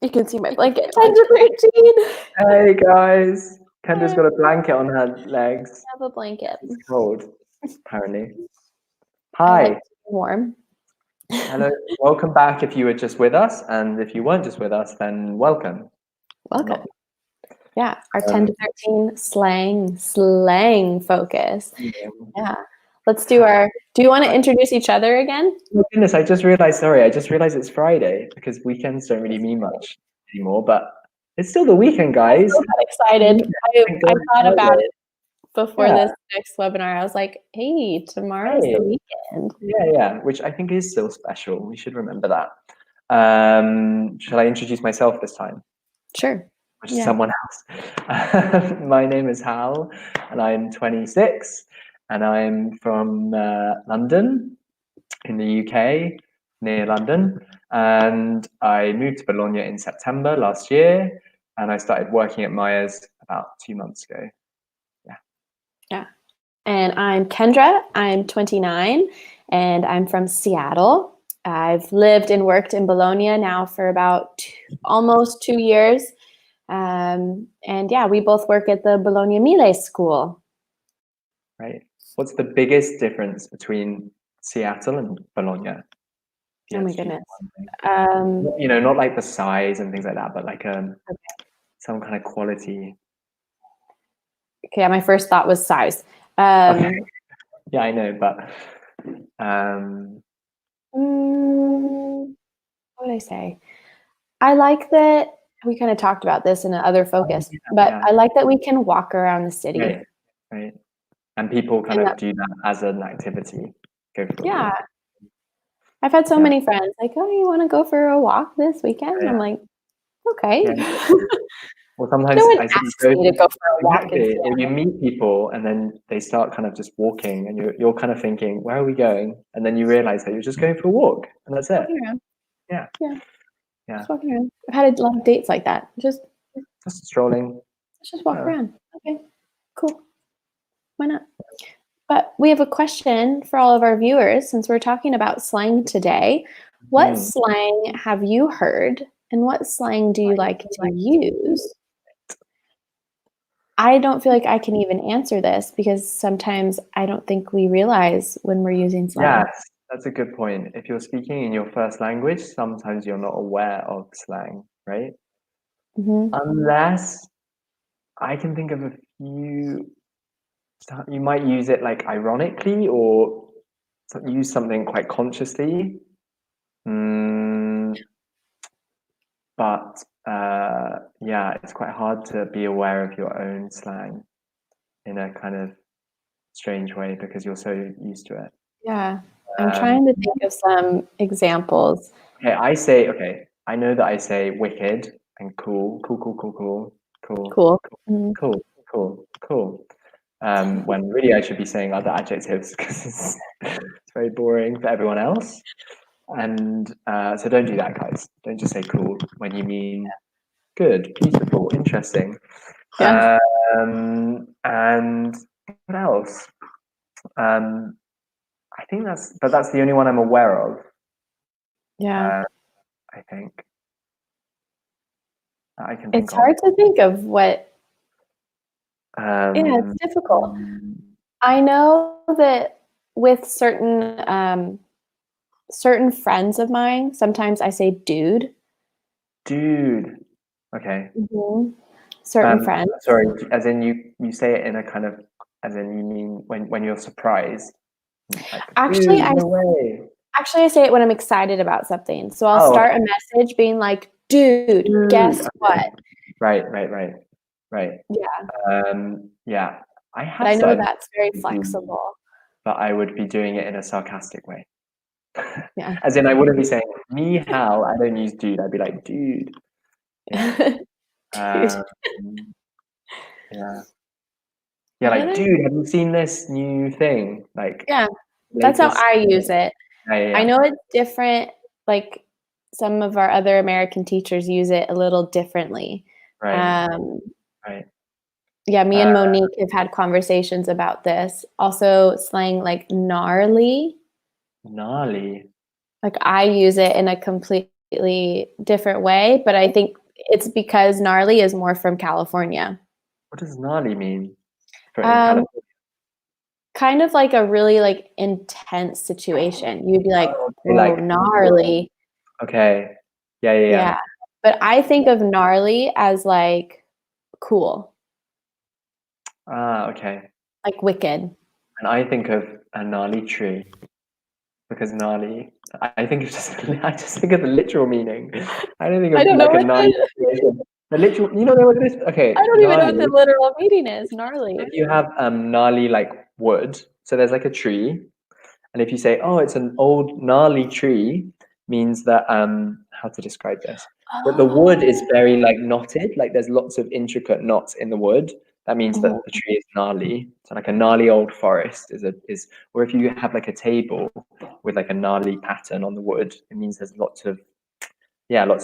You can see my blanket. 10 to 13. Hey guys, Kendra's I got a blanket on her legs. have a blanket. It's cold, apparently. I Hi. like to be warm. Hello. Welcome back if you were just with us, and if you weren't just with us, then welcome. Welcome. Yeah, our 10 to 13 slang focus. Yeah. Let's do you want to introduce each other again? Oh goodness, I just realized it's Friday because weekends don't really mean much anymore, but it's still the weekend, guys. I'm so excited. I thought about it before this next webinar. I was like, hey, tomorrow's the weekend. Yeah, which I think is still special. We should remember that. Shall I introduce myself this time? Sure. Or just someone else? My name is Hal, and I'm 26, and I'm from London, in the UK, near London. And I moved to Bologna in September last year, and I started working at Myers about 2 months ago. Yeah. And I'm Kendra. I'm 29, and I'm from Seattle. I've lived and worked in Bologna now for about almost 2 years. And yeah, we both work at the Bologna Mille School. Right. What's the biggest difference between Seattle and Bologna? Oh my goodness. Not like the size and things like that, but like some kind of quality. Okay, my first thought was size. Okay. Yeah, I know, but what would I say? I like that we kind of talked about this in another focus, but I like that we can walk around the city. Right. And people kind of do that as an activity. Go for a walk. I've had so many friends like, oh, you want to go for a walk this weekend? Yeah. I'm like, okay. Yeah. Well, sometimes no one asks me to go for a walk. Or you meet people and then they start kind of just walking, and you're kind of thinking, where are we going? And then you realize that you're just going for a walk, and that's it. Yeah. Just walking around. I've had a lot of dates like that. Just strolling. Let's just walk around. Okay, cool. Why not? But we have a question for all of our viewers, since we're talking about slang today. What slang have you heard, and what slang do you like to use? I don't feel like I can even answer this because sometimes I don't think we realize when we're using slang. Yes, that's a good point. If you're speaking in your first language, sometimes you're not aware of slang, right? Unless I can think of a few. You might use it like ironically, or use something quite consciously. But it's quite hard to be aware of your own slang in a kind of strange way because you're so used to it. Yeah, I'm trying to think of some examples. Okay, I know that I say wicked and cool. When really I should be saying other adjectives because it's very boring for everyone else. And so don't do that, guys. Don't just say cool when you mean good, beautiful, interesting. Yeah. And what else? I think that's the only one I'm aware of. Yeah. I think. I can. It's hard to think of what. It's difficult. I know that with certain friends of mine, sometimes I say dude. Dude. Okay. Certain friends. Sorry, as in you say it in a kind of, as in you mean when you're surprised. Like, actually, I say it when I'm excited about something. So I'll start a message being like, dude, guess what? Right. Yeah. But I know that's very flexible. But I would be doing it in a sarcastic way. Yeah. As in, I wouldn't be saying, me, Hal, I don't use dude. I'd be like, dude. Yeah. Like, dude, have you seen this new thing? Like, that's how I use it. Yeah. I know it's different. Like some of our other American teachers use it a little differently. Right. Yeah, me and Monique have had conversations about this. Also, slang like gnarly. Gnarly. Like I use it in a completely completely different way, but I think it's because gnarly is more from California. What does gnarly mean in Um, California? kind of like a really like intense situation. You'd be like, Oh, okay, "Whoa, like, gnarly." okay. Yeah, yeah, Yeah. yeah. But I think of gnarly as like cool, Ah, okay. like wicked. And I think of a gnarly tree because gnarly. I think it's just. I just think of the literal meaning. I don't think I of don't know like a what gnarly the situation. The literal. You don't know what it is? I Okay, don't even know what the gnarly. literal meaning is, gnarly. If you have gnarly like wood, so there's like a tree, and if you say, "Oh, it's an old gnarly tree," means that how to describe this? That the wood is Oh. very like knotted, like there's lots of intricate knots in the wood. That means that Mhm. the tree is gnarly. So like a gnarly old forest is, or if you have like a table with like a gnarly pattern on the wood, it means there's lots of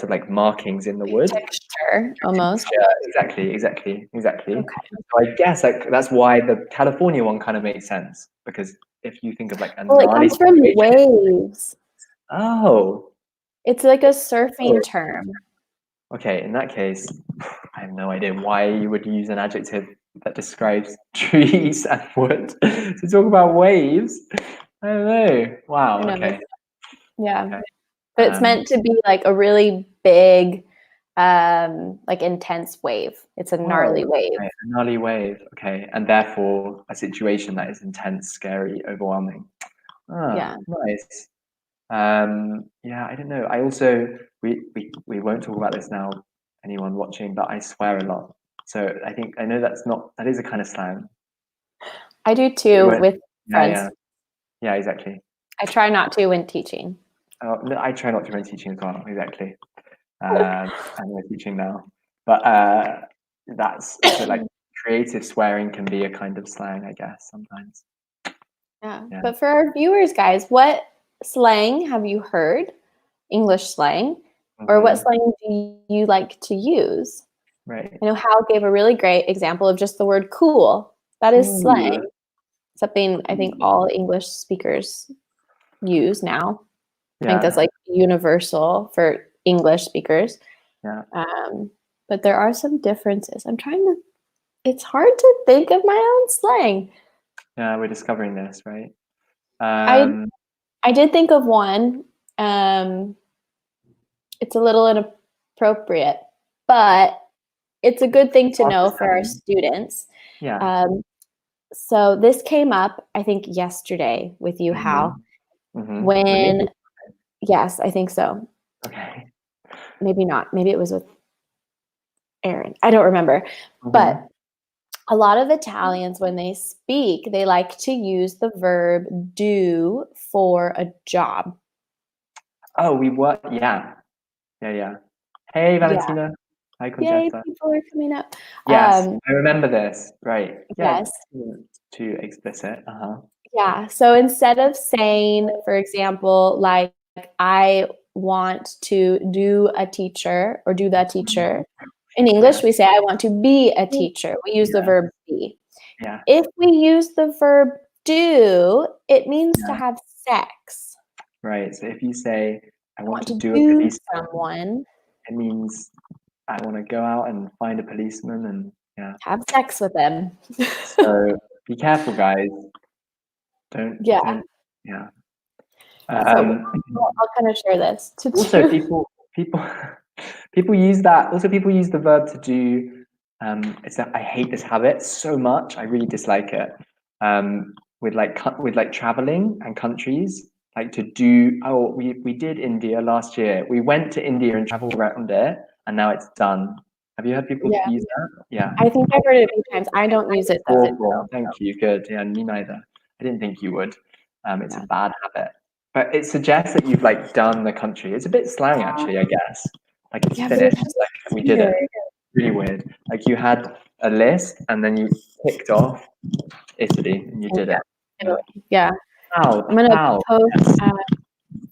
like markings in the wood. Texture almost. Yeah, exactly. Okay. So I guess like that's why the California one kind of makes sense because if you think of like a Well, it gnarly comes from situation, waves. oh, It's like a oh, surfing term. okay. In that case, I have no idea why you would use an adjective that describes trees and wood to talk about waves. I don't know. Wow. Who knows? Okay. Yeah. Okay. But it's Um, meant to be like a really big, like intense wave. It's a gnarly oh, wave. okay. A gnarly wave. Okay. And therefore, a situation that is intense, scary, overwhelming. Ah, Yeah. nice. Yeah, I don't know. I also we won't talk about this now, anyone watching, but I swear a lot. So I know that is a kind of slang. I do We too won't. with Yeah, friends. yeah, yeah, exactly. I try not to when teaching. No, I try not to run teaching as well. Exactly. And we're teaching now, but that's also like creative swearing can be a kind of slang, I guess sometimes. Yeah. Yeah. But for our viewers, guys, what slang have you heard? English slang? Or what Hmm. slang do you like to use? Right. I know Hal gave a really great example of just the word cool. That is slang, Cool. something I think all English speakers use now. I think that's Yeah. like universal for English speakers. Yeah. Um, but there are some differences. It's hard to think of my own slang. Yeah. We're discovering this, right? I Um, I did think of one. Um, it's a little inappropriate, but it's a good thing to hard to know for our say. students. Yeah. Um, so this came up, I think, yesterday with you, Hal, Mhm. Mhm. With me? when, yes, I think so. Okay. Maybe not. Maybe it was with Aaron. I don't remember. But Mhm. a lot of Italians, when they speak, they like to use the verb do for a job. Oh, we were. Yeah. Yeah. Yeah. Hey, Yeah. Valentina. Hi, Yay, Concetta. people are coming up. Yes, I remember this. Right. Yeah. Yes. Too explicit. Uh huh. Yeah. So instead of saying, for example, like, I want to do a teacher or do the teacher, in Yeah. English, we say, I want to be a teacher. We use the Yeah. verb be. Yeah. If we use the verb do, it means to Yeah. have sex. Right. So if you say, I I want want to to do a do policeman, someone, it means I want to go out and find a policeman and yeah. have sex with them. So be careful, guys. Yeah. Don't. Yeah. So Um, I'll kind of share this to Also, do. people people use that. Also, people use the verb to do. It's that I hate this habit so much. I really dislike it. With like traveling and countries, like to do. Oh, we did India last year. We went to India and traveled around it, and now it's done. Have you heard people Yeah. use that? Yeah. I think I've heard it a few times. I don't use it though. Awful. Thank you. Good. Yeah, me neither. I didn't think you would. It's a Yeah. bad habit. But it suggests that you've like done the country. It's a bit slang actually, I guess. Like it's Yeah, but finished. it's just Like we did it. weird. Really weird. Like you had a list and then you ticked off Italy and you did Yeah. it. Yeah. Yeah. How? I'm gonna How? post Yes.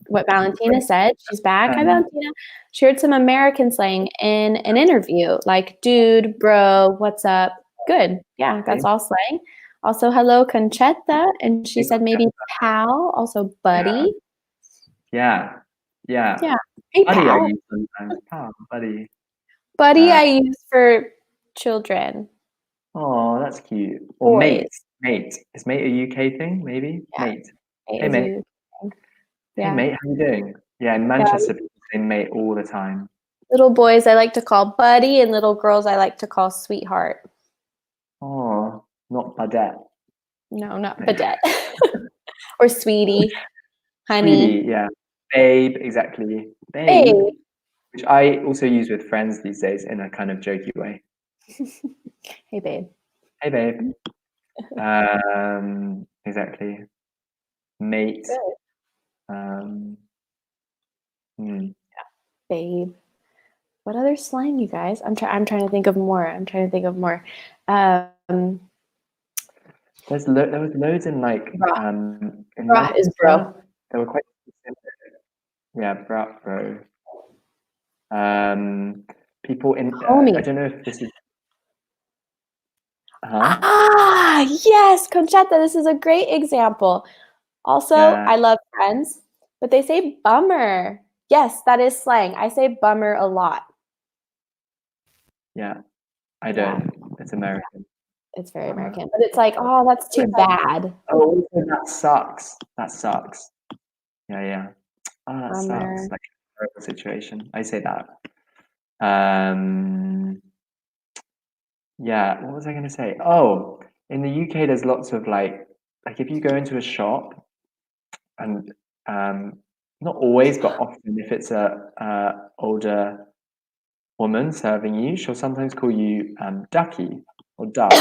what Valentina said. She's back. Hi, Um, Valentina. She heard some American slang in an interview, like dude, bro, what's up? Good. Yeah, that's all slang. Also, hello, Conchetta. And she said maybe pal, also yeah. buddy. Yeah. Yeah. Yeah. Hey, Buddy, I pal. use sometimes. Pal, buddy. Buddy, Uh, I use for children, oh, that's cute. Or mate. boys. Mate. Is mate a UK thing? Maybe? Yeah, Mate. mate Hey, is a mate. U thing. Hey, Yeah. mate. How you doing? Yeah, in Yeah. Manchester, people say mate all the time. Little boys I like to call buddy, and little girls I like to call sweetheart. Oh, not Badette. No, not Badette. Or sweetie, honey. Sweetie, yeah. Babe, exactly. Babe, Babe. which I also use with friends these days in a kind of jokey way. Hey, babe. Hey, babe. Exactly. Mate. Good. Um, hmm. Babe. What other slang, you guys? I'm trying to think of more. Um, There was loads in bruh. in Bruh is bro. Manchester. They were quite specific. Yeah, bro. People in I Homie. don't know if this is huh? Ah, yes, Conchetta, this is a great example. Also, Yeah, I love Friends, but they say bummer. Yes, that is slang. I say bummer a lot. yeah. I Yeah, don't. It's American. it's very Bummer. American. But it's like, oh, that's too bad. Oh, that sucks. That sucks. Yeah. Oh, that sucks. Bummer. Like horrible situation. I say that. Um, yeah. What was I going to say? Oh, in the UK, there's lots of like if you go into a shop and not always, but often, if it's a older woman serving you, she'll sometimes call you Ducky or Duck.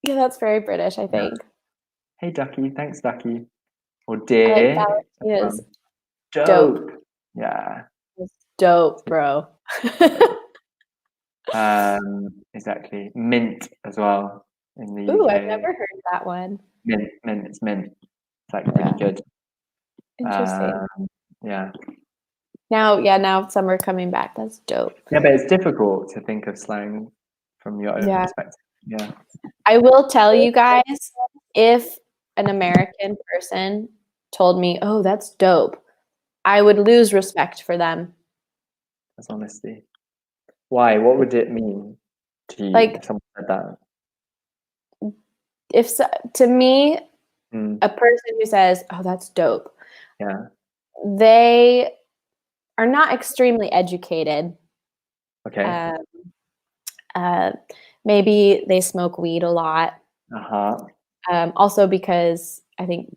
Yeah, that's very British, I Yeah. think. Hey, Ducky. Thanks, Ducky. Or I like dear. Valentina's dope. Dope. Yeah. It's dope, bro. Exactly. Mint as well in the Ooh, I've UK. never heard that one. Mint. It's mint. It's like pretty Yeah, good. interesting. Um, yeah. Now some are coming back. That's dope. Yeah, but it's difficult to think of slang from your own Yeah. perspective. Yeah. I will tell you guys, if an American person told me, "Oh, that's dope," I would lose respect for them. That's honesty. Why? What would it mean to you Like, if someone said that? if so, to me, Mm, a person who says, "Oh, that's dope," yeah. they are not extremely educated. Okay. Um, uh, maybe they smoke weed a lot. Uh-huh. Also, because I think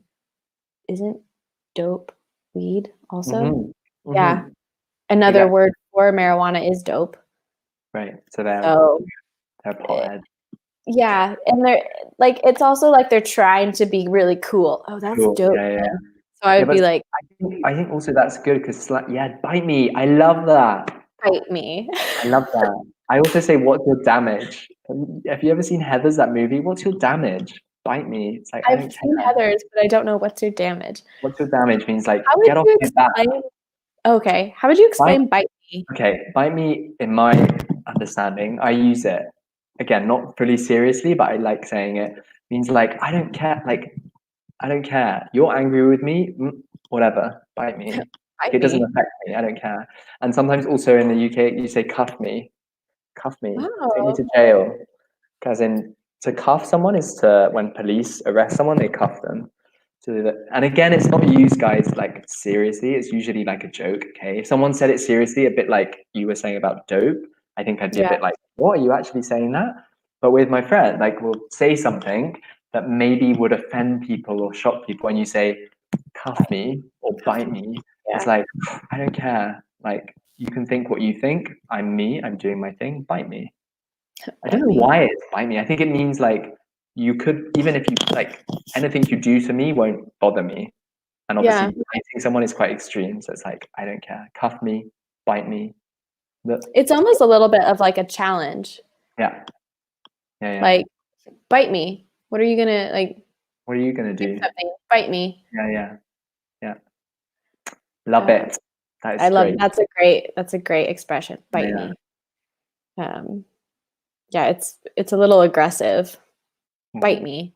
isn't dope weed also? Mm-hmm. Yeah, Mm-hmm. another Exactly. word for marijuana is dope. Right. So So, they're eh, pothead. yeah, and they're like, it's also like they're trying to be really cool. Oh, that's Cool. dope, Yeah. man. So I Yeah, would but be like, I think also that's good because yeah, bite me. I love that. fight me. I love that. I also say, what's your damage? Have you ever seen Heathers, that movie? What's your damage? Bite me. It's like, I I've don't seen care. Heathers, but I don't know what's your damage. What's your damage means like, How would get off you my back. explain? Okay, how would you Bite, explain bite me? okay, bite me, in my understanding, I use it, again, not fully seriously, but I like saying it, means like, I don't care. Like, I don't care. You're angry with me, whatever, bite me. Bite It doesn't me. affect me. I don't care. And sometimes also in the UK, you say cuff me, take me Wow. to jail. As in, to cuff someone is to when police arrest someone, they cuff them. And again, it's not used, guys, like seriously. It's usually like a joke. Okay, if someone said it seriously, a bit like you were saying about dope, I think I'd be a Yeah, bit like, "What are you actually saying that?" But with my friend, like we'll say something that maybe would offend people or shock people, and you say, "Cuff me" or "bite me." It's yeah, like I don't care. Like you can think what you think. I'm me. I'm doing my thing. Bite me. I don't bite know me. why it's bite me. I think it means like you could, even if you like anything you do to me won't bother me. And obviously Yeah, biting someone is quite extreme. So it's like, I don't care. Cuff me, bite me. Look, it's almost a little bit of like a challenge. yeah, yeah. Like, bite me. What are you gonna like? What are you gonna Do do? something. Bite me. Yeah. Love Um, it. That I is love great. that's a great expression. Yeah, Bite yeah. me. Yeah, it's a little aggressive. Bite Mhm. me.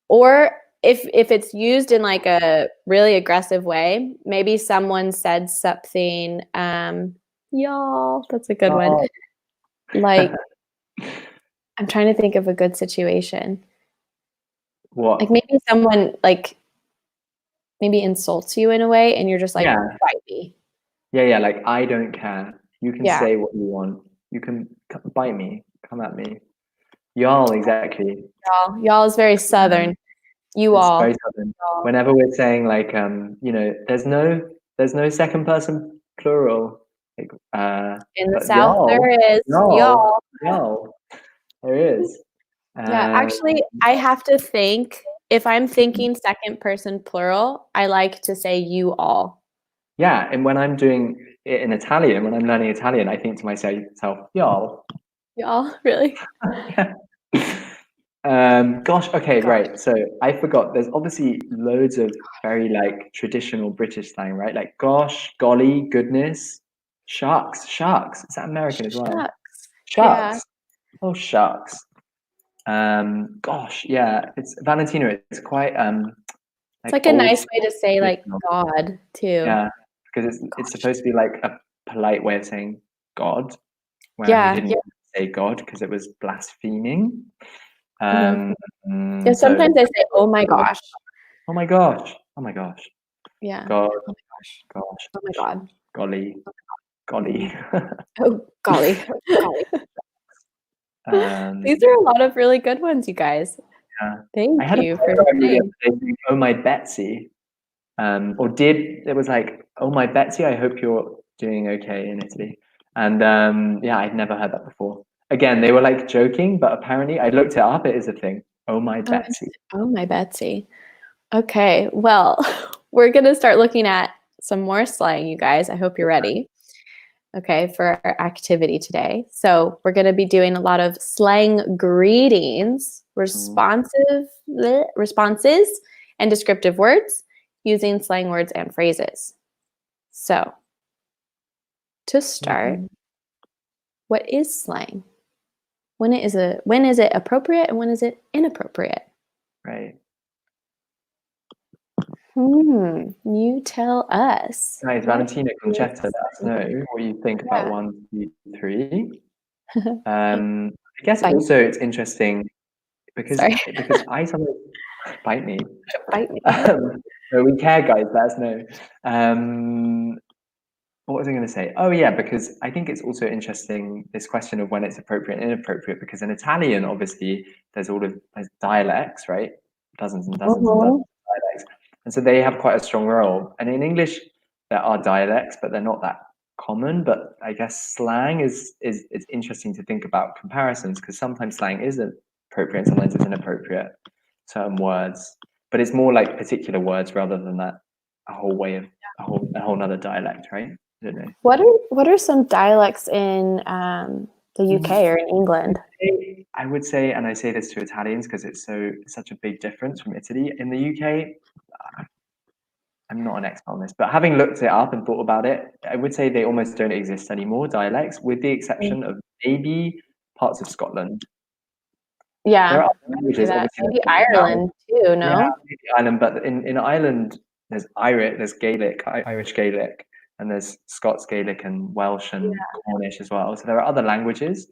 Or if it's used in like a really aggressive way, maybe someone said something, y'all, that's a good one. Oh. Like, I'm trying to think of a good situation. What? Like maybe someone like maybe insults you in a way and you're just like, Yeah. bite me. Yeah. Like, I don't care. You can Yeah. say what you want. You can bite me. Come at me. Y'all, exactly. Y'all is very southern. You It's all. very southern. Y'all. Whenever we're saying like, there's no second person plural. Like, In the but South there is. y'all, Y'all. y'all. There is. Yeah, Um, actually, I have to think if I'm thinking second person plural, I like to say you all. yeah, and when I'm doing it in Italian, when I'm learning Italian, I think to myself, y'all. Y'all, really? Yeah. Gosh, okay, Gosh. right. So I forgot. There's obviously loads of very like traditional British slang, right? Like gosh, golly, goodness, shucks. Is that American as well? Shucks. Yeah. Shucks. Oh, shucks. Gosh, yeah. It's Valentina. It's quite It's like like a old nice way school to say like traditional. God too. Yeah, because it's Gosh. supposed to be like a polite way of saying God, where he Yeah. didn't say God because it was blaspheming. Mhm. Um, Yeah, so sometimes I say, oh my gosh. oh my gosh, oh my gosh, Yeah. God, Oh my gosh. gosh, Oh my God. golly, golly. Oh golly. Golly. um, These are a lot of really good ones, you guys. yeah. I Thank had a you for friend over the saying. other day saying, "Oh my Betsy," or did it was like, "Oh my Betsy, I hope you're doing okay in Italy." And yeah, I'd never heard that before. Again, they were like joking, but apparently I looked it up. It is a thing. Oh my Betsy. Oh my Betsy. Okay, well, we're going to start looking at some more slang, you guys. I hope you're ready. Okay, for our activity today. So, we're going to be doing a lot of slang greetings, responses, and descriptive words using slang words and phrases. So, to start, Mhm. what is slang? When is it appropriate and when is it inappropriate? Right. You tell us. Nice, What Valentina is Conchetta, let us know what you think about yeah. 1, 2, 3. I guess Bite. also it's interesting because Sorry. I sometimes bite me. Bite me. So we care, guys. Let us know. What was I going to say? Oh yeah, because I think it's also interesting this question of when it's appropriate and inappropriate. Because in Italian, obviously, there's dialects, right? Dozens and dozens and dozens Mhm. of dialects, and so they have quite a strong role. And in English, there are dialects, but they're not that common. But I guess slang is it's interesting to think about comparisons because sometimes slang is appropriate, sometimes it's inappropriate. Certain words, but it's more like particular words rather than that a whole way of a whole another dialect, right? I don't know. What are some dialects in the UK or in England? I would say, and I say this to Italians because it's such a big difference from Italy. In the UK, I'm not an expert on this, but having looked it up and thought about it, I would say they almost don't exist anymore, dialects, with the exception of maybe parts of Scotland. There Yeah, are other I can see languages, that. obviously, Maybe that stick out. Ireland too, Yeah, no? maybe Ireland, but in Ireland, there's Irish, there's Gaelic, Irish Gaelic, and there's Scots Gaelic and Welsh Yeah. and Cornish as well. So there are other languages,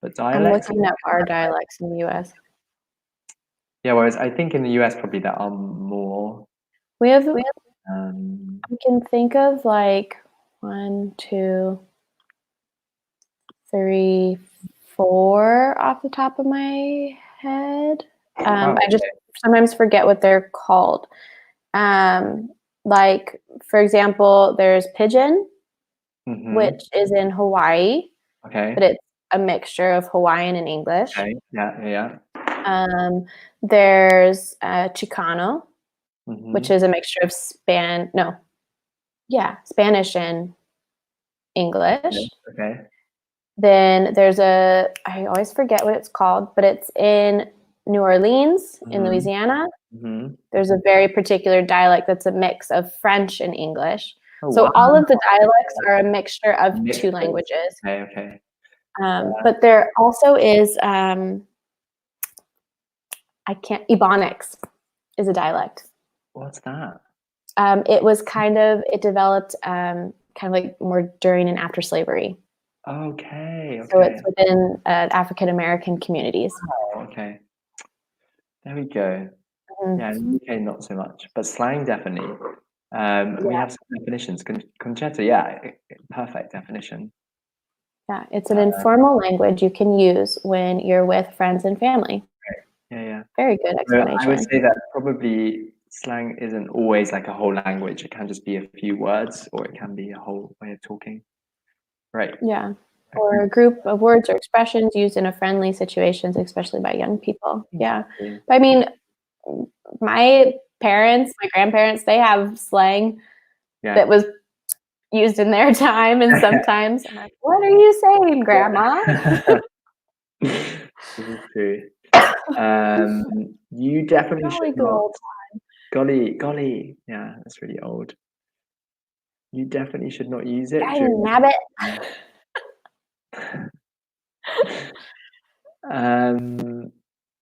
but I'm dialects. looking at our dialects in the US. Yeah, whereas I think in the US probably there are more. We have Um, I can think of like 1, 2, 3, 4 off the top of my head. wow, I just okay. sometimes forget what they're called. Like for example, there's pigeon, Mm-hmm. which is in Hawaii, Okay. but it's a mixture of Hawaiian and English. Okay. Yeah. There's Chicano, which Mm-hmm. is a mixture of Spanish and Okay. English. Okay. Then I always forget what it's called, but it's in New Orleans, in Mm-hmm. Louisiana. Mm-hmm. There's a very particular dialect that's a mix of French and English. Oh So wow. all of the dialects are a mixture of Mixed. two languages. Okay. But there also is I can't Ebonics. is a dialect. What's that? It developed kind of like more during and after slavery. Okay. So it's within African American communities. Oh, okay. There we go. Mhm. Yeah, in the UK not so much, but slang definitely. We have some definitions. Conchetta, yeah, perfect definition. Yeah, it's an informal language you can use when you're with friends and family. Yeah. Very good So I would explanation. say that probably slang isn't always like a whole language. It can just be a few words, or it can be a whole way of talking. Right. Yeah. Or a group of words or expressions used in a friendly situations, especially by young people. Yeah. Exactly. But I mean, my grandparents, they have slang Yeah. that was used in their time, and sometimes I'm like, what are you saying, Grandma? This is true. You definitely Golly should not. gold. Golly. Yeah, that's really old. You definitely should not use it Dang during. nabbit.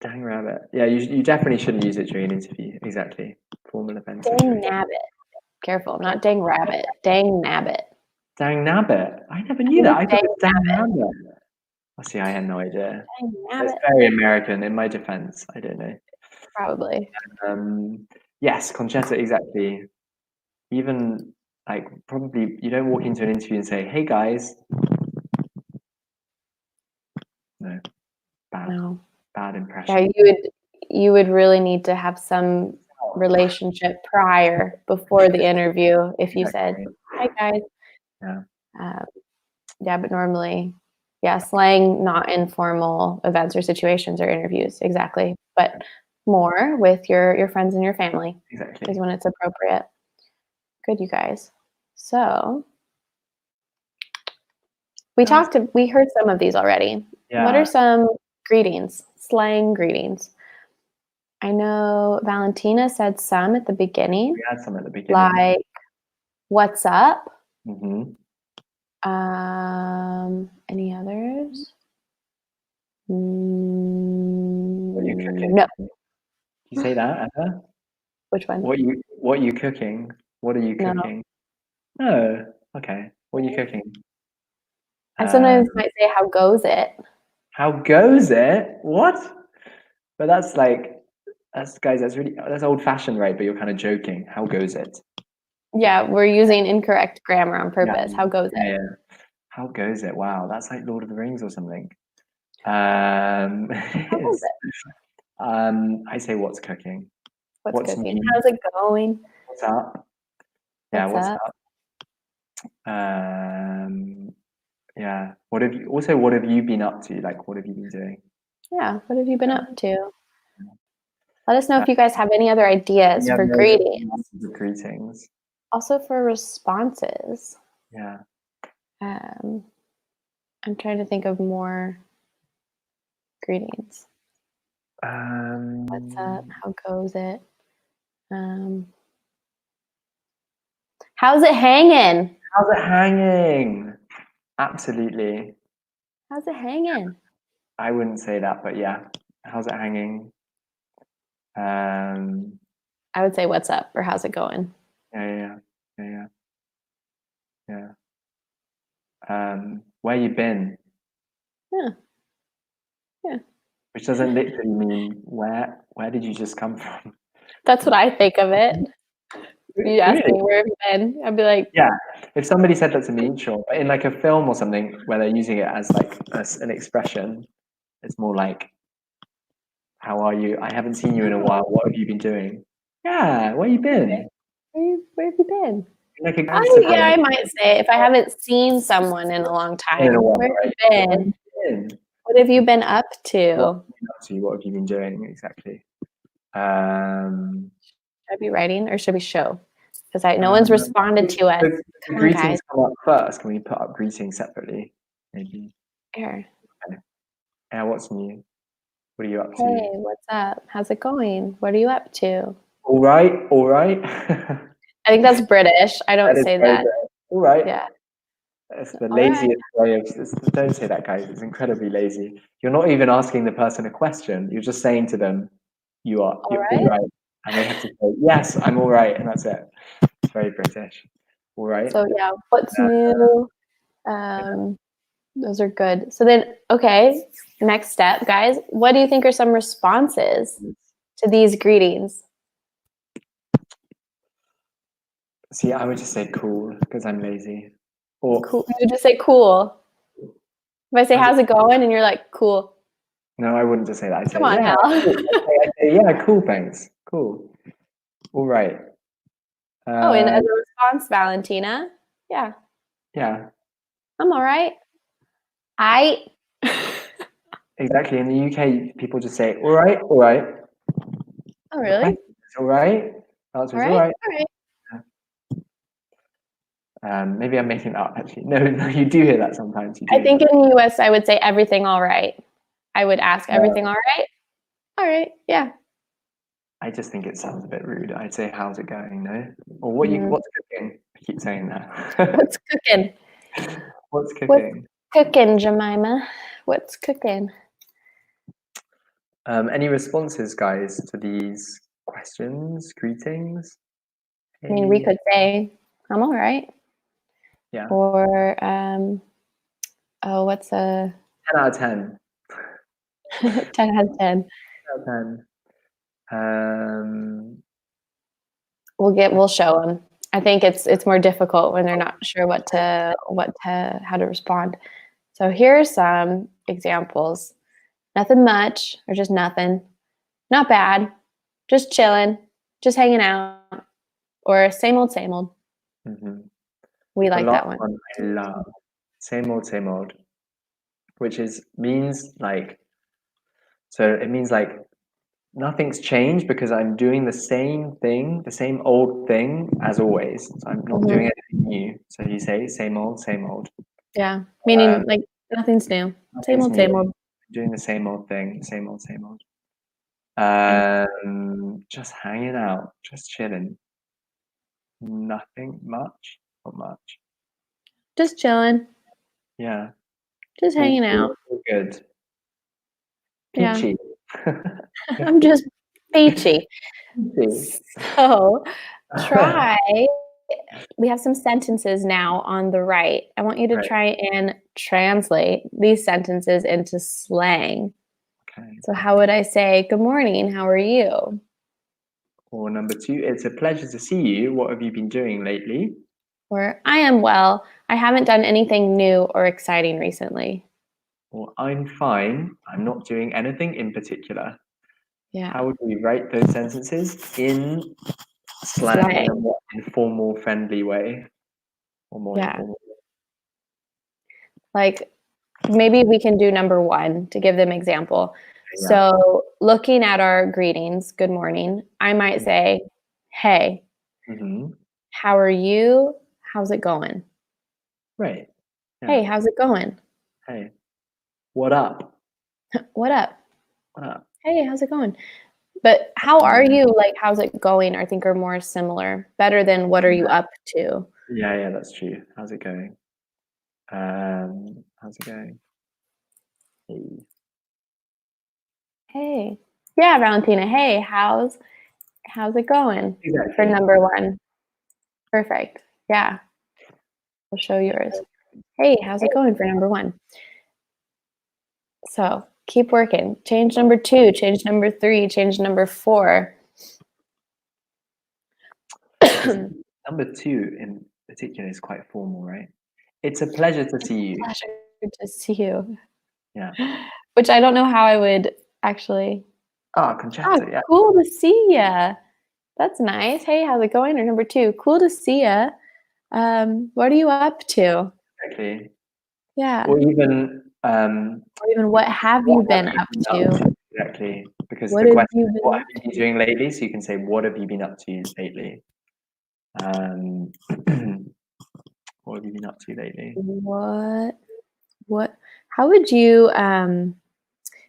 Dang rabbit. Yeah, you definitely shouldn't use it during an interview. Exactly. Formal event Dang situation. nabbit. Careful, not dang rabbit. Dang nabbit. Dang nabbit. I never knew that. I thought Dang it was dang nabbit. rabbit. I see. I had no idea. Dang It's nabbit. very American. In my defense, I don't know. Probably. Yes, Conchetta. Exactly. Even like probably you don't walk into an interview and say, "Hey guys." No, bad No. bad Yeah, impression. you would really need to have some relationship prior before the interview if you said, Exactly. "Hi guys." Yeah. Yeah, but normally, yeah, slang not in formal events or situations or interviews, exactly. But more with your friends and your family Exactly. is when it's appropriate. Good, you guys. So we heard some of these already. What Yeah. are some greetings, slang greetings? I know Valentina said some at the beginning, We had some at the beginning. like "What's up?" Mm-hmm. Any others? What are you cooking? No. Did you say that, Emma? Which one? What are you cooking? What are you No. cooking? Oh, okay. What are you cooking? I sometimes might say, "How goes it?" How goes it? What? But that's like that's old fashioned, right? But you're kind of joking. How goes it? Yeah, we're using incorrect grammar on Yeah. purpose. How goes it? Yeah. How goes it? Wow, that's like Lord of the Rings or something. How goes it? I say what's cooking. What's What's cooking? new? How's it going? What's up? Yeah, What's what's up? up? Yeah. What have you been up to? Like, what have you been doing? Yeah, what have you been Yeah. up to? Let us know if you guys have any other ideas Any for other greetings. greetings? Also for responses. Yeah. I'm trying to think of more greetings. What's up? How goes it? How's it hanging? How's it hanging? Absolutely. How's it hanging? I wouldn't say that, but yeah. How's it hanging? I would say what's up or how's it going? Yeah. Where you been? Yeah. Which doesn't literally mean where did you just come from? That's what I think of it. You ask Really? me where have you been? I'd be like, Yeah. If somebody said that to me, sure. But in like a film or something where they're using it as like an expression, it's more like, how are you? I haven't seen you in a while. What have you been doing? Yeah, where you been? where have you been? Like a gangster Yeah, film. I might say if I haven't seen someone in a long In a time, while, where have right? you Where have been? you been? What have you been up What to? have you been up to? What have you been doing? Exactly. Should I be writing or should we show? Because no one's responded to us. The Come on, greetings guys. come up first. Can we put up greetings separately? Maybe. Here. Okay. Yeah, what's new? What are you up to? Hey, what's up? How's it going? What are you up to? All right, all right. I think that's British. I don't That is say very that. good. All right. Yeah. That's the All right. laziest way of. Don't say that, guys. It's incredibly lazy. You're not even asking the person a question. You're just saying to them, "You are. All You're right. all right." and they have to say, yes, I'm all right, and that's it. It's very British. All right. So yeah, what's new? Those are good. So then, okay, next step, guys. What do you think are some responses to these greetings? See, I would just say cool because I'm lazy. Or Cool. You just say cool. If I say, how's it going? And you're like, cool. no, I wouldn't just say that. I'd say, Come on, yeah, Hal. cool. I'd say, yeah, cool, thanks. Cool. All right. Oh, and as a response, Valentina, yeah, Yeah, I'm all right. I. exactly. In the UK, people just say, all right, all right. Oh, The really? question is, all right. The answer All is all right. right. All right. Maybe I'm making it up, actually. No, no, you do hear that sometimes. You do I hear think that. in the US, I would say everything all right. I would ask everything No, all right. All right. Yeah. I just think it sounds a bit rude. I'd say, how's it going? No, or Mm. what's cooking? I keep saying that. What's cooking? What's What's cooking? cooking, Jemima? What's cooking? Any responses, guys, to these questions, greetings? I mean, we Hey, could say, I'm all right. yeah, Or, oh, what's a 10 out of 10. 10 out of 10? 10 out of 10. Um, We'll show them. I think it's more difficult when they're not sure how to respond. So here are some examples. Nothing much, or just nothing. Not bad. Just chilling. Just hanging out. Or same old, same old. mhm. We The like last that one. one I love. Same old, which means like, so it means like nothing's changed because I'm doing the same thing, the same old thing as always. So I'm not Mhm. doing anything new. So you say same old, same old. Yeah. Meaning like nothing's new. Same Nothing's old, new. same old. Doing the same old thing, same old, same old. And Just hanging out, just chilling. Nothing much, not much. just chilling. Yeah, Just hanging out. all good. Yeah. Peachy. I'm just peachy. Peachy. So try. We have some sentences now on the right. I want you to Right. try and translate these sentences into slang. Okay. So, how would I say, good morning, how are you? Or number 2, it's a pleasure to see you. What have you been doing lately? Or, I am well. I haven't done anything new or exciting recently. Or I'm fine. I'm not doing anything in particular. Yeah. How would we write those sentences? In slang, in a more informal, friendly way. Or more Yeah. informal. Like maybe we can do number 1 to give them example. Yeah. So, looking at our greetings, good morning, I might say, hey, Mm-hmm. how are you? How's it going? Right. Yeah. Hey, how's it going? Hey. What up? What up? What up? Hey, how's it going? But how are you? Like, how's it going? I think are more similar. Better than what are you up to? Yeah, that's true. How's it going? How's it going? Hey. Hey. Yeah, Valentina. Hey, how's it going? Exactly. For number 1. Perfect. Yeah. We'll show yours. Hey, how's it going for number 1? So keep working. Change number 2, change number 3, change number 4. Number 2 in particular is quite formal, right? It's a pleasure to see you. Pleasure to see you. Yeah. Which I don't know how I would actually. Concetta, yeah. Cool to see ya. That's nice. Hey, how's it going? Or number 2, cool to see ya. What are you up to? Exactly. Yeah. Or even Or even what have you what have been you up been up to? to? Exactly. Because What the have question you is, been what up have you been doing lately? So you can say, what have you been up to lately? What have you been up to lately? What how would you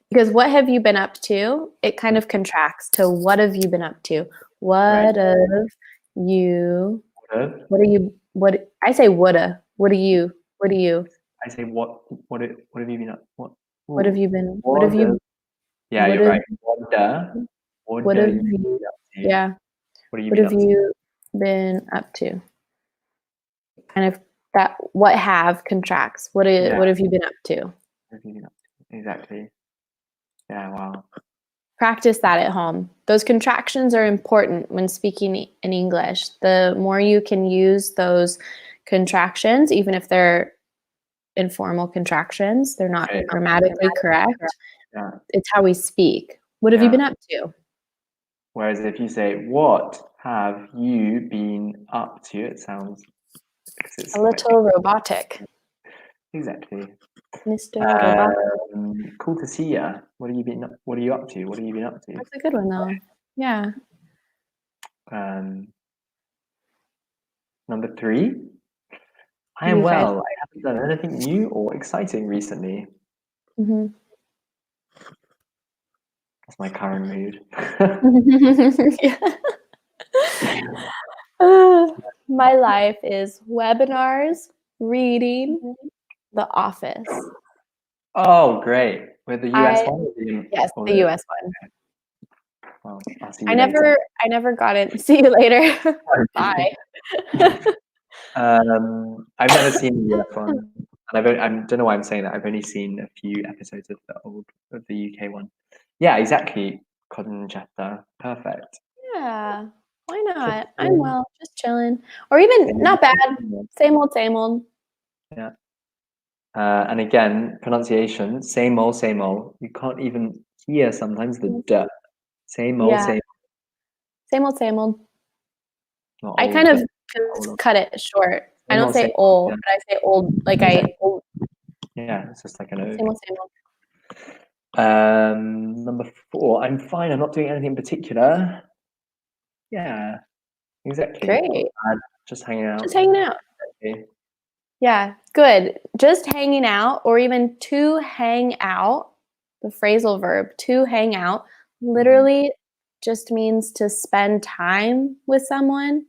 because what have you been up to? It kind of contracts to what have you been up to? Right. What have you Would. what I say woulda. What do you? I say, what have you been up? What have Ooh, you been what have, yeah, what you're have right. What what have have you you been up Yeah. What have you What been have up to? you been up to? Kind of that what have contracts. What Yeah. have you been up to? What have you been up to? Exactly. Yeah. Wow. Practice that at home. Those contractions are important when speaking in English. The more you can use those contractions, even if they're informal contractions, they're not Okay. grammatically correct. Yeah. It's how we speak. What have you Yeah. been up to? Whereas if you say, "What have you been up to?" It sounds because it's A like little robotic. exactly. Mr. Robotic. Cool to see you. What have you been? What are you up to? What have you been up to? That's a good one though. Yeah. Number 3. I am You guys. well. I haven't done anything new or exciting recently. Mm-hmm. That's my current mood. My life is webinars, reading, The Office. Oh, great! With the US one? Yes, Or the US one. well, I'll see you later. I never got it. See you later. Bye. I've never seen the US one, and I don't know why I'm saying that. I've only seen a few episodes of the UK one. Yeah, exactly. Concetta, perfect. Yeah. Why Just not? I'm well, just chilling. Or even not bad. Same old, same old. yeah. And again, pronunciation, same old, same old. You can't even hear sometimes the d. Same old, Yeah. same. Same old, same old. Not I old, kind of but just old. cut it short. I Same don't old, same say old. old, Yeah. but I say old like old. Yeah, it's just like an Same O. old, same old. Number 4, I'm fine. I'm not doing anything in particular. Yeah, exactly. Not Great. bad. Just hanging out. Just hanging out. Okay. Yeah, good. Just hanging out or even to hang out, the phrasal verb to hang out literally just means to spend time with someone.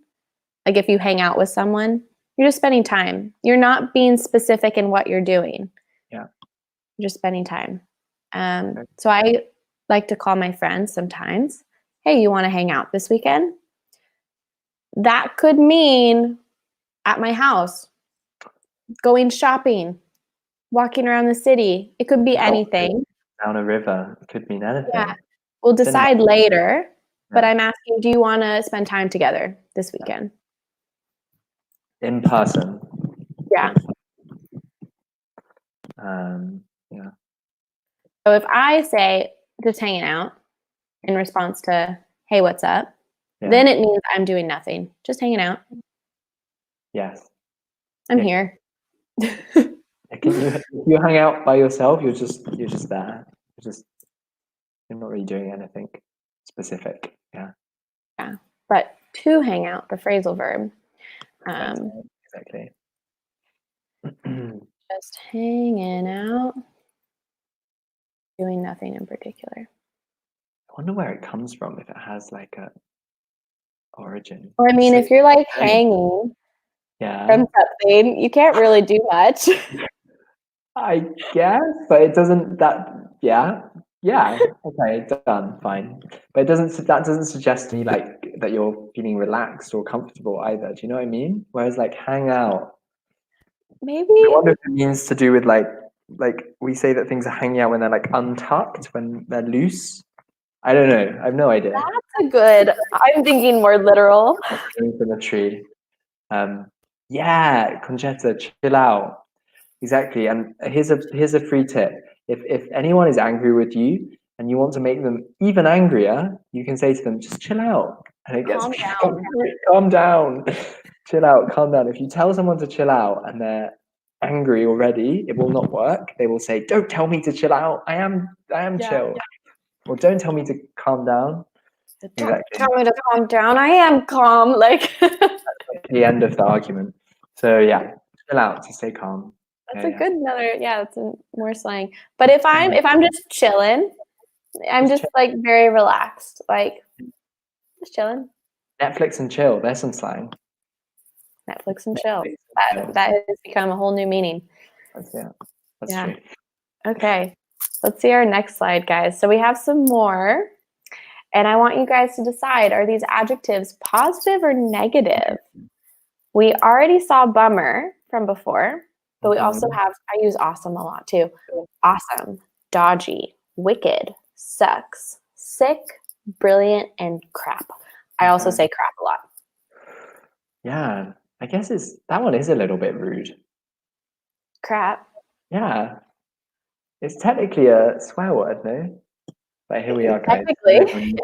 Like if you hang out with someone, you're just spending time. You're not being specific in what you're doing. Yeah. You're just spending time. Okay. So I like to call my friends sometimes. Hey, you want to hang out this weekend? That could mean at my house, going shopping, walking around the city. It could be anything. Down a river. It could mean anything. Yeah. We'll decide later, but Yeah. I'm asking, do you want to spend time together this weekend? In person. Yeah. Yeah. So if I say just hanging out in response to, hey, what's up? Yeah. Then it means I'm doing nothing. Just hanging out. Yes. I'm Yeah. here. If you hang out by yourself, you're just there. You're not really doing anything specific. Yeah. Yeah. But to hang out, the phrasal verb. Exactly. Just hanging out, doing nothing in particular. I wonder where it comes from, if it has like a origin. Or I mean, if you're like hanging Yeah, from something, you can't really do much. I guess, but it doesn't. Yeah, okay, done, fine. But that doesn't suggest to me like that you're feeling relaxed or comfortable either. Do you know what I mean? Whereas like hang out, Maybe I wonder if it means to do with like we say that things are hanging out when they're like untucked, when they're loose. I don't know. I have no idea. that's a good. I'm thinking more literal. Hanging from a tree. Yeah, Concetta, chill out. Exactly. And here's a free tip. If anyone is angry with you and you want to make them even angrier, you can say to them, just chill out. And it gets Calm down. calm down. Chill out, calm down. If you tell someone to chill out and they're angry already, it will not work. They will say, don't tell me to chill out. I am chill. Or don't tell me to calm down. Don't tell me to calm down. I am calm. Like The end of the argument. So yeah, chill out to stay calm. that's a good another. Yeah, that's more slang. But if I'm just chilling, I'm just like very relaxed, like just chilling. Netflix and chill. There's some slang. Netflix and chill. That has become a whole new meaning. That's true. Okay, let's see our next slide, guys. So we have some more. And I want you guys to decide, are these adjectives positive or negative? We already saw bummer from before, but we also have, I use awesome a lot too. Awesome, dodgy, wicked, sucks, sick, brilliant, and crap. I also say crap a lot. Yeah, I guess that one is a little bit rude. Crap. Yeah. It's technically a swear word, no? But here we are, guys. Technically.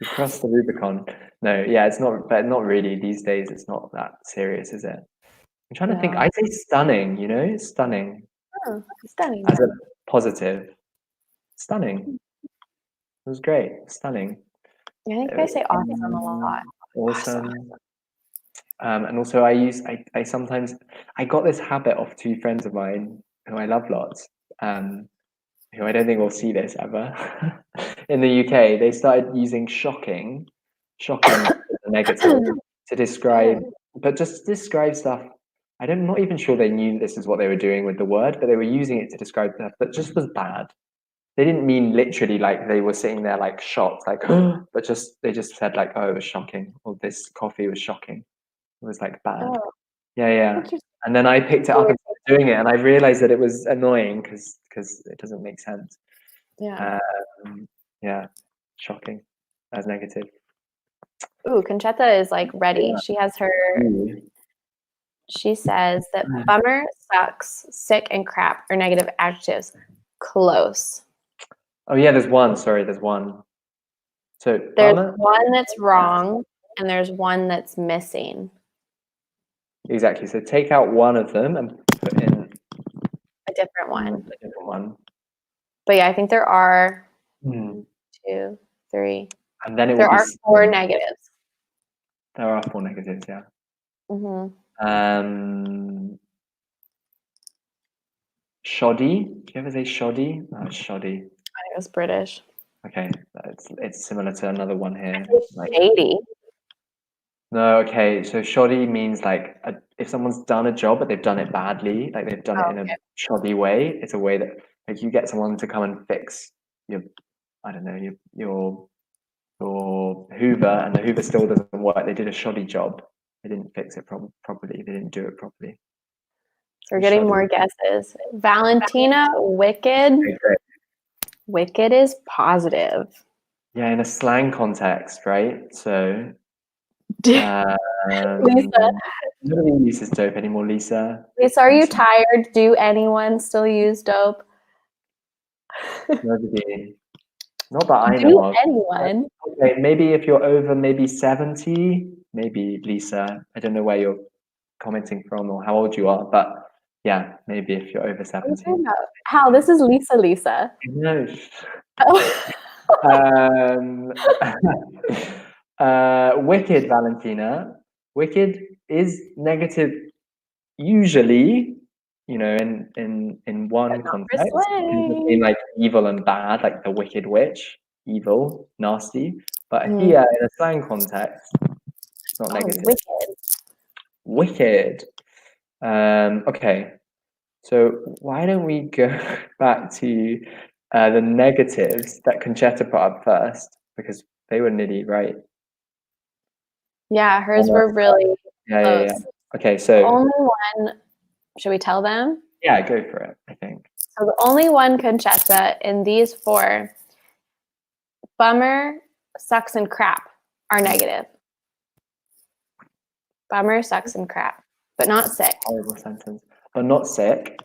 We crossed the Rubicon. No, yeah, it's not, but not really. These days, it's not that serious, is it? I'm trying to think. I say stunning, you know? Stunning. Oh, stunning. As a positive. Stunning. It was great. Stunning. I think I say awesome a lot. Awesome. And also I sometimes, I got this habit of two friends of mine who I love lots, who I don't think will see this ever. In the UK, they started using shocking as a negative to describe, but just describe stuff. I'm not even sure they knew this is what they were doing with the word, but they were using it to describe stuff that just was bad. They didn't mean literally like they were sitting there like shocked, like, but they just said like, oh, it was shocking, or this coffee was shocking. It was like bad. Oh, Yeah. And then I picked it up and started doing it, and I realized that it was annoying because it doesn't make sense. yeah. Yeah, shocking. That's negative. Ooh, Conchetta is like ready. Yeah. She has her. She says that bummer, sucks, sick, and crap are negative adjectives. Close. Oh yeah, there's one. Sorry, there's one. So There's bummer. one that's wrong, and there's one that's missing. Exactly. So take out one of them and put in A different one. a different one. But yeah, I think there are 1, 2, 3. And then there are 4 negatives. There are 4 negatives. Yeah. Shoddy. Do you ever say shoddy? No, it's shoddy. I think it's British. Okay, it's similar to another one here. Like, shady. no, okay. So shoddy means like if someone's done a job but they've done it badly, like they've done it in a shoddy way. It's a way that like you get someone to come and fix your, I don't know, your Hoover, and the Hoover still doesn't work. They did a shoddy job. They didn't fix it properly. They didn't do it properly. We're getting more guesses. Valentina, wicked. Okay. Wicked is positive. Yeah, in a slang context, right? So Lisa. Nobody uses dope anymore, Lisa. Lisa, are you tired? Do anyone still use dope? Nobody. Not that I know of. Anyone? Okay, maybe if you're over maybe 70, maybe Lisa. I don't know where you're commenting from or how old you are, but yeah, maybe if you're over 70. How? This is Lisa. No. Wicked, Valentina. Wicked is negative usually, you know, in one context. It mean like evil and bad, like the wicked witch, evil, nasty. But here in a slang context, it's not negative. Wicked. Okay. So why don't we go back to the negatives that Conchetta put up first, because they were nearly right. Yeah, hers were really close. Yeah. Okay, so the only one. Should we tell them? Yeah, go for it. I think. So the only one Conchetta in these 4, bummer, sucks, and crap are negative. Bummer, sucks, and crap, but not sick. Horrible sentence. But not sick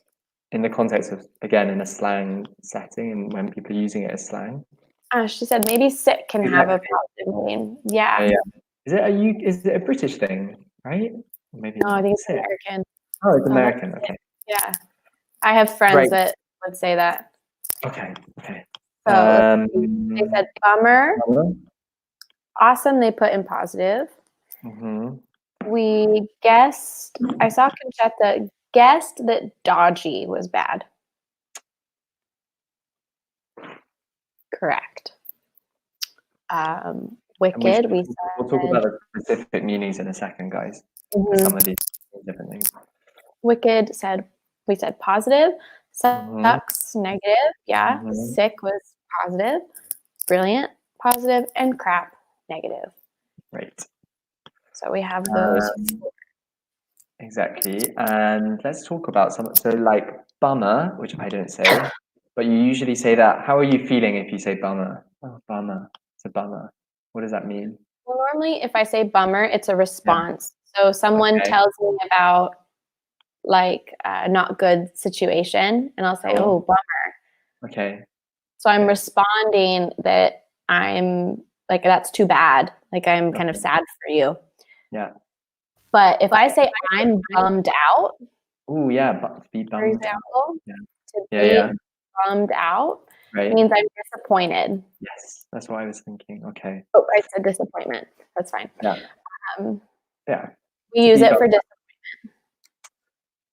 in the context of, again, in a slang setting and when people are using it as slang. She said maybe sick can have a positive meaning. Yeah. Is it a British thing, right? Maybe no, I think it's American. Oh, it's American. Okay. Yeah. I have friends that would say that. Okay. So they said bummer. Awesome, they put in positive. We guessed, I saw Conchetta guessed that dodgy was bad. Correct. Wicked, we'll talk about the specific meanings in a second, guys. Some of these different things. Wicked we said positive. Sucks, negative. Yeah. Sick was positive. Brilliant, positive, and crap, negative. Right. So we have those. Exactly. And let's talk about some. So, like bummer, which I don't say, but you usually say that. How are you feeling if you say bummer? Oh, bummer. It's a bummer. What does that mean? Well, normally if I say bummer, it's a Yeah. response. So someone Okay. tells me about like a not good situation, and I'll say, Sure. "Oh, bummer." Okay. So I'm Okay. responding that I'm like, that's too bad. Like I'm kind of Okay. sad for you. Yeah. But if I say I'm bummed out, Oh, yeah. But be for bummed out. example, Yeah. to Yeah. be Yeah. bummed out Right. means I'm disappointed. Yes. That's what I was thinking. Okay. Oh, I said disappointment. That's fine. Yeah. Um, Yeah. we To use be it bummed for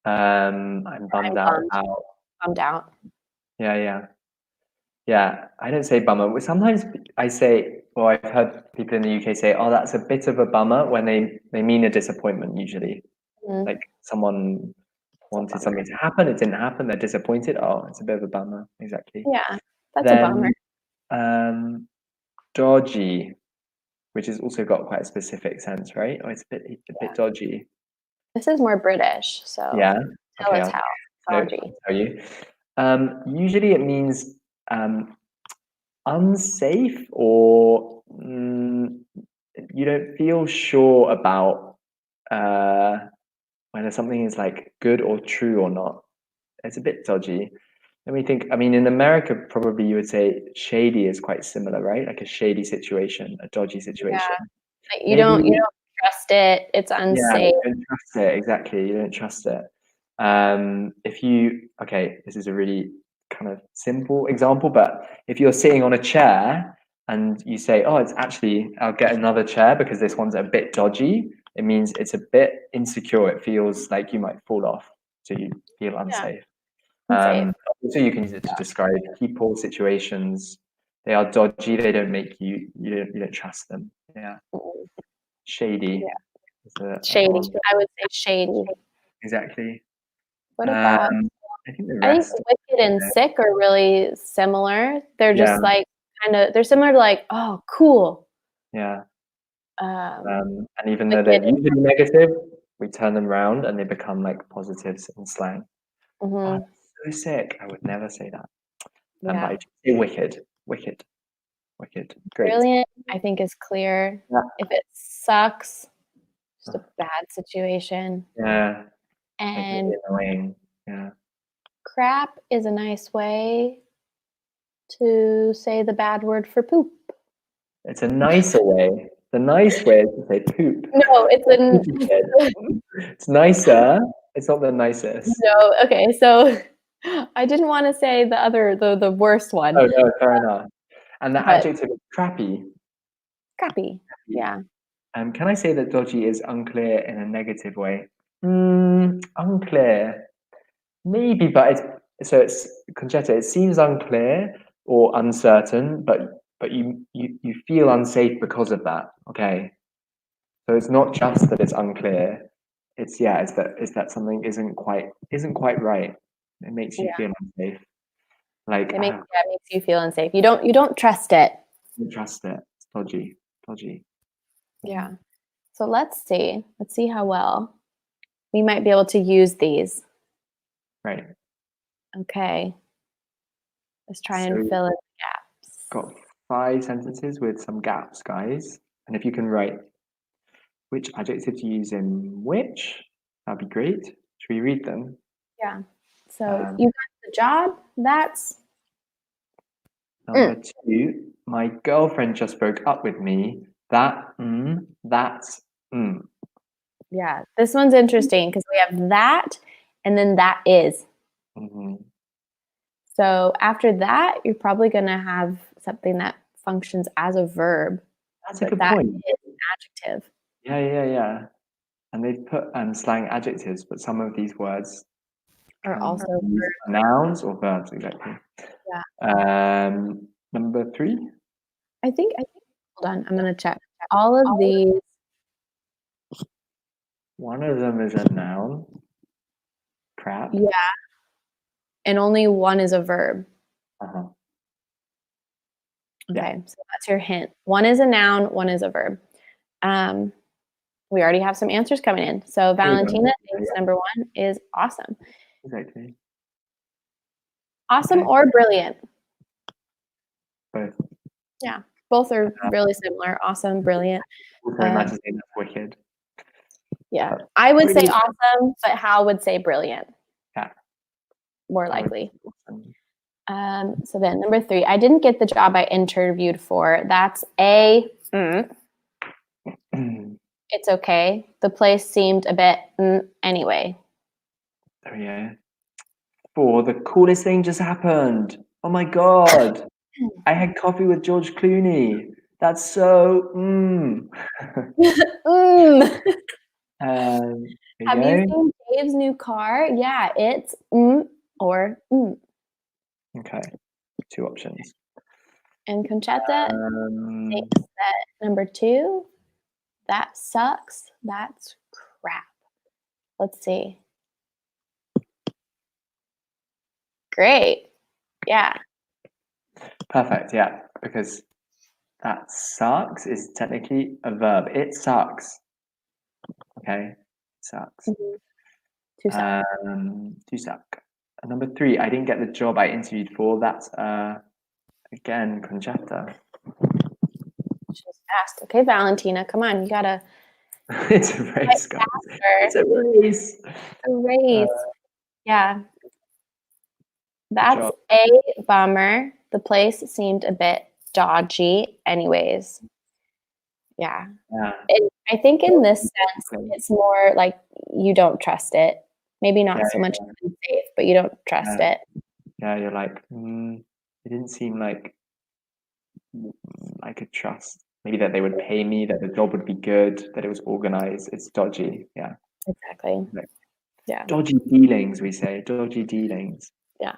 I'm bummed I'm out. bummed out. Yeah. Yeah. Yeah, I don't say bummer. Sometimes I say, or I've heard people in the UK say, "Oh, that's a bit of a bummer," when they mean a disappointment. Usually, Mm, like someone it's a wanted bummer. something to happen, it didn't happen, they're disappointed. Oh, it's a bit of a bummer. Exactly. Yeah, that's a bummer. Then dodgy, which has also got quite a specific sense, right? Oh, it's a bit dodgy. This is more British, so Yeah. tell Okay, us I'll how. I'll Dodgy. tell you. Usually it means unsafe or you don't feel sure about uh, whether something is like good or true or not. It's a bit dodgy. Let me think. I mean, in America, probably you would say shady is quite similar, right? Like a shady situation, a dodgy situation. Yeah, like Maybe, you don't trust it. It's yeah, unsafe. you don't trust it. Exactly, you don't trust it. If you, okay, this is a really kind of simple example, but if you're sitting on a chair and you say, "Oh, it's actually, I'll get another chair because this one's a bit dodgy," it means it's a bit insecure. It feels like you might fall off, so you feel Yeah, unsafe. unsafe. Also, you can use it to describe people, situations. They are dodgy. They don't make you don't trust them. Yeah, Mm, shady yeah, is another shady. one. I would say shady. Exactly. What about? Um, I think the I think rest. wicked and sick are really similar. They're Yeah, just like they're similar to like, oh, cool. yeah. Um, And even though wicked. they're usually negative, we turn them around and they become like positives in slang. Oh, Mhm. so sick. I would never say that. But I Yeah. do say wicked, wicked, wicked. Great. Brilliant, I think is clear. Yeah. If it sucks, just a bad situation. Yeah. Like And really annoying. Yeah. crap is a nice way to say the bad word for poop. It's a nicer way. The nice way is to say poop. No, it's an Poopy kid. It's nicer. It's not the nicest. no, okay, so I didn't wanna say the other the worst one, Oh no, fair enough. And the but adjective is crappy. crappy. Yeah. Can I say that dodgy is unclear in a negative way? Unclear. Maybe, but it's Conchetta, it seems unclear or uncertain, but you feel unsafe because of that. Okay. So it's not just that it's unclear. It's yeah, it's that something isn't quite right. It makes you Yeah. feel unsafe. Like I It makes you feel unsafe. You don't trust it. don't trust it. It's dodgy. Dodgy. Yeah. So let's see. Let's see how well we might be able to use these. Right. Okay. Let's try So and fill in the gaps. got 5 sentences with some gaps, guys. And if you can write which adjective to use in which, that'd be great. Should we read them? Yeah. So Um, you got the job. That's Number 2, my girlfriend just broke up with me. That's yeah. This one's interesting because we have that and then that is. mhm. So after that, you're probably going to have something that functions as a verb, That's a but good that point. is an adjective. Yeah, yeah, yeah. And they've put slang adjectives, but some of these words Or can also be used for nouns or verbs, exactly. yeah. Number 3, I think hold on, I'm gonna check. All of these one of them is a noun. Crap. yeah, and only one is a verb. Uh-huh. Okay, so that's your hint. One is a noun, one is a verb. We already have some answers coming in. So Valentina thinks number one is awesome. Exactly. Awesome Okay. or brilliant? Both. Yeah, both are really similar. Awesome, brilliant. Also imagine saying that's wicked. Yeah, I would say Brilliant. awesome, but Hal would say brilliant. Yeah. More likely. Awesome. So then number three, I didn't get the job I interviewed for. That's a it's okay. The place seemed a bit anyway. Oh yeah. 4, the coolest thing just happened. Oh my god. I had coffee with George Clooney. That's so there you Have you go. seen Dave's new car? Yeah, it's or Okay. 2 options. And Conchetta thinks that number 2, that sucks. That's crap. Let's see. Great. Yeah. Perfect, yeah. Because that sucks is technically a verb. It sucks. Okay. Sucks. To suck. To suck. And number 3, I didn't get the job I interviewed for. That's again Conchetta. She's fast. Okay, Valentina, come on. You gotta It's a race, guys. It's a race. a race. Yeah. That's job. a bummer. The place seemed a bit dodgy anyways. Yeah. Yeah. I think in this sense, it's more like you don't trust it. Maybe not so much unsafe, but you don't trust it. Yeah, you're like, it didn't seem like I could trust. Maybe that they would pay me, that the job would be good, that it was organized. It's dodgy. Yeah. Exactly. Like, Yeah. dodgy dealings, we say. Dodgy dealings. Yeah.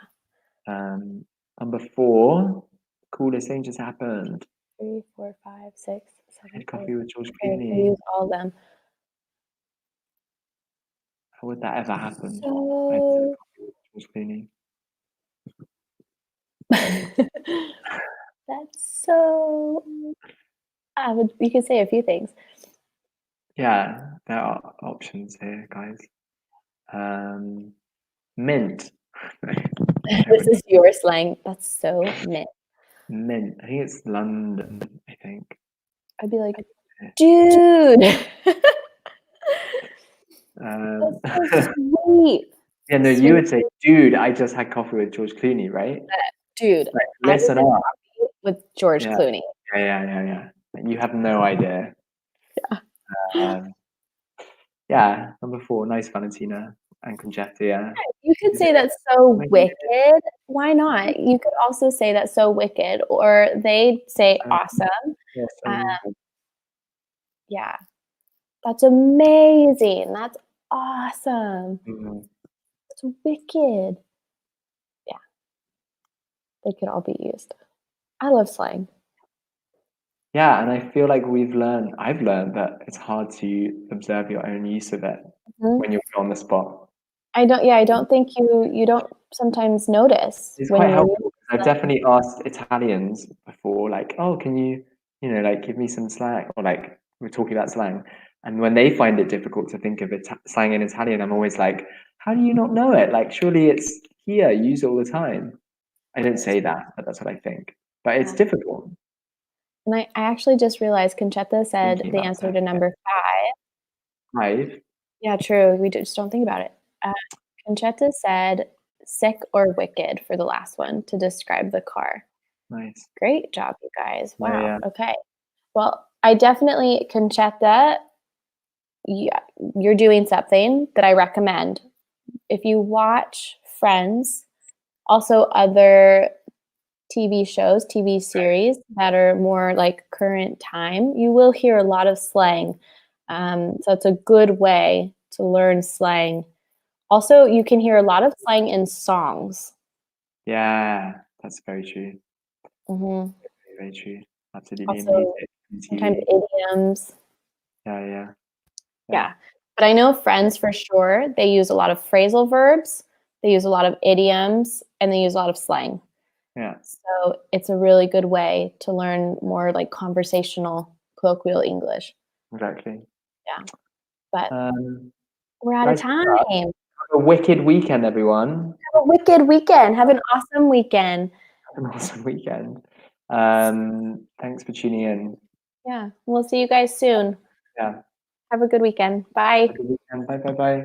Number 4, coolest thing just happened. 3, 4, 5, 6, 7, I had 8. coffee with George Okay, Clooney. we use all of them. How would that ever happen? So I had coffee with George Clooney. that's so. You could say a few things. Yeah, there are options here, guys. Mint. This is your slang. That's so mint. Mint. I think it's London, I think. I'd be like, dude. That's so sweet. Yeah, no, you would say, dude, I just had coffee with George Clooney, right? Dude, Like, I just listen had up. coffee with George Yeah. Clooney. Yeah. You have no idea. Yeah. Yeah, number 4, nice Valentina and Conchetta, yeah. You could say that's so wicked. Why not? You could also say that's so wicked, or they say awesome. Yeah, that's amazing. That's awesome. That's wicked. Yeah, they could all be used. I love slang. Yeah, and I feel like I've learned that it's hard to observe your own use of it when you're on the spot. I don't think you don't sometimes notice It's when quite you're helpful. I've definitely asked Italians before, like, "Oh, can you, like, give me some slang?" Or like, we're talking about slang. And when they find it difficult to think of slang in Italian, I'm always like, "How do you not know it? Like, surely it's here, you use it all the time." I don't say that, but that's what I think. But it's difficult. And I actually just realized Conchetta said Thinking the about answer stuff. to number 5. 5. Yeah, true. We just don't think about it. Conchetta said sick or wicked for the last one to describe the car. Nice. Great job, you guys. Wow. Yeah. Okay. Well, I definitely, Conchetta, you're doing something that I recommend. If you watch Friends, also other TV shows, TV series that are more like current time, you will hear a lot of slang. So it's a good way to learn slang. Also, you can hear a lot of slang in songs. Yeah, that's very true. Mm-hmm. Very true. Absolutely. In Also, music, in sometimes TV. idioms. Yeah. But I know Friends for sure, they use a lot of phrasal verbs, they use a lot of idioms, and they use a lot of slang. Yeah, So it's a really good way to learn more like conversational colloquial English. exactly. Yeah. But Um, we're out of nice time. to have a wicked weekend, everyone. Have a wicked weekend. Have an awesome weekend. Have an awesome weekend. Thanks for tuning in. Yeah. We'll see you guys soon. Yeah. Have a good weekend. Bye. Have a good weekend. Bye, bye, bye.